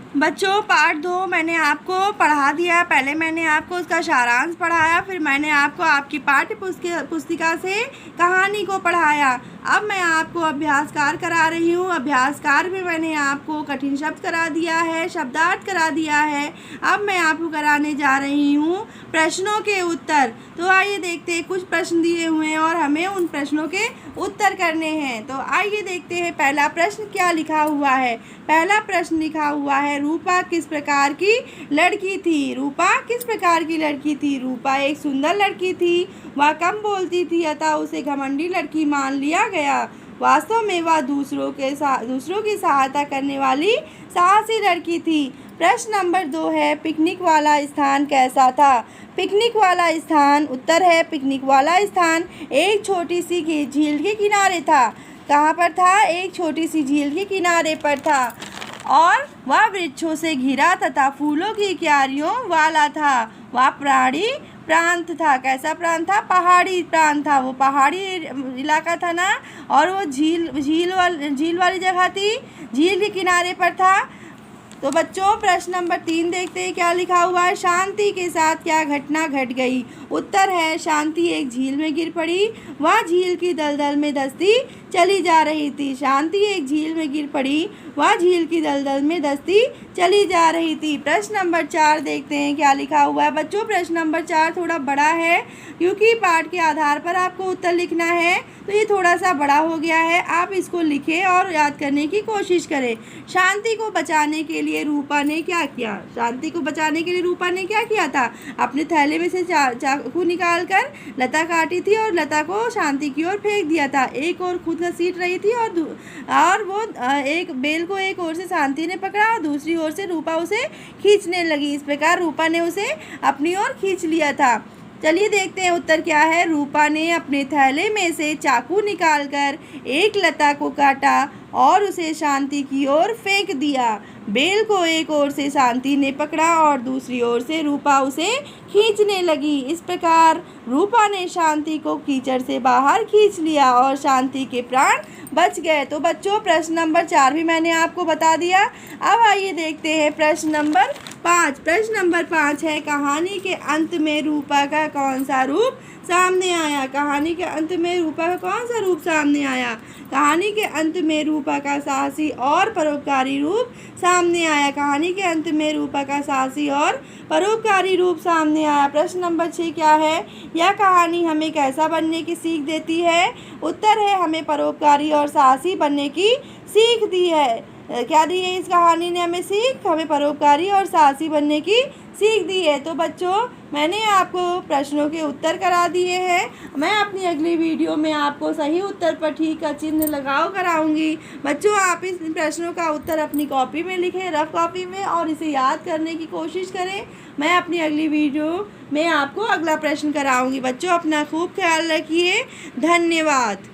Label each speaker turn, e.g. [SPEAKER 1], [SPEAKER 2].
[SPEAKER 1] बच्चों पार्ट 2 मैंने आपको पढ़ा दिया। पहले मैंने आपको उसका सारांश पढ़ाया, फिर मैंने आपको आपकी पाठ्य पुस्तिका से कहानी को पढ़ाया। अब मैं आपको अभ्यासकार करा रही हूँ। अभ्यासकार में मैंने आपको कठिन शब्द करा दिया है, शब्दार्थ करा दिया है। अब मैं आपको कराने जा रही हूँ प्रश्नों के उत्तर। तो आइए देखते हैं, कुछ प्रश्न दिए हुए हैं और हमें उन प्रश्नों के उत्तर करने हैं। तो आइए देखते हैं पहला प्रश्न क्या लिखा हुआ है। पहला प्रश्न लिखा हुआ है, रूपा किस प्रकार की लड़की थी। रूपा किस प्रकार की लड़की थी। रूपा एक सुंदर लड़की थी। वह कम बोलती थी अतः उसे घमंडी लड़की मान लिया गया। वास्तव में वह दूसरों की सहायता करने वाली साहसी लड़की थी। प्रश्न नंबर 2 है, पिकनिक वाला स्थान कैसा था। पिकनिक वाला स्थान, उत्तर है पिकनिक वाला स्थान एक छोटी सी झील के किनारे था। कहाँ पर था। एक छोटी सी झील के किनारे पर था और वह वृक्षों से घिरा तथा फूलों की क्यारियों वाला था। वह पहाड़ी प्रांत था। कैसा प्रांत था। पहाड़ी प्रांत था। वो पहाड़ी इलाका था ना, और वो झील वाली जगह थी, झील के किनारे पर था। तो बच्चों प्रश्न नंबर 3 देखते हैं क्या लिखा हुआ है। शांति के साथ क्या घटना घट गई। उत्तर है शांति एक झील में गिर पड़ी। वह झील की दलदल में धंसती चली जा रही थी। शांति एक झील में गिर पड़ी, वह झील की दलदल में धंसती चली जा रही थी। प्रश्न नंबर 4 देखते हैं क्या लिखा हुआ है। बच्चों प्रश्न नंबर 4 थोड़ा बड़ा है, क्योंकि पाठ के आधार पर आपको उत्तर लिखना है, तो ये थोड़ा सा बड़ा हो गया है। आप इसको लिखें और याद करने की कोशिश करें। शांति को बचाने के लिए रूपा ने क्या किया। शांति को बचाने के लिए रूपा ने क्या किया था। अपने थैले में से चाकू निकाल कर लता काटी थी और लता को शांति की ओर फेंक दिया था। एक और खुद घसीट रही थी और वो एक बेल को एक ओर से शांति ने पकड़ा और दूसरी ओर से रूपा उसे खींचने लगी। इस प्रकार रूपा ने उसे अपनी ओर खींच लिया था। चलिए देखते हैं उत्तर क्या है। रूपा ने अपने थैले में से चाकू निकालकर एक लता को काटा और उसे शांति की ओर फेंक दिया। बेल को एक ओर से शांति ने पकड़ा और दूसरी ओर से रूपा उसे खींचने लगी। इस प्रकार रूपा ने शांति को कीचड़ से बाहर खींच लिया और शांति के प्राण बच गए। तो बच्चों प्रश्न नंबर 4 भी मैंने आपको बता दिया। अब आइए देखते हैं प्रश्न नंबर 5। प्रश्न नंबर 5 है, कहानी के अंत में रूपा का कौन सा रूप सामने आया। कहानी के अंत में रूपा का कौन सा रूप सामने आया। कहानी के अंत में रूपा का साहसी और परोपकारी रूप सामने आया। कहानी के अंत में रूपा का साहसी और परोपकारी रूप सामने आया। प्रश्न नंबर 6 क्या है, यह कहानी हमें कैसा बनने की सीख देती है। उत्तर है हमें परोपकारी और साहसी बनने की सीख दी है। क्या दी है इस कहानी ने हमें सीख। हमें परोपकारी और साहसी बनने की सीख दी है। तो बच्चों मैंने आपको प्रश्नों के उत्तर करा दिए हैं। मैं अपनी अगली वीडियो में आपको सही उत्तर पर ठीक का चिन्ह लगाओ कराऊंगी। बच्चों आप इस प्रश्नों का उत्तर अपनी कॉपी में लिखें, रफ कॉपी में, और इसे याद करने की कोशिश करें। मैं अपनी अगली वीडियो में आपको अगला प्रश्न कराऊंगी। बच्चों अपना खूब ख्याल रखिए। धन्यवाद।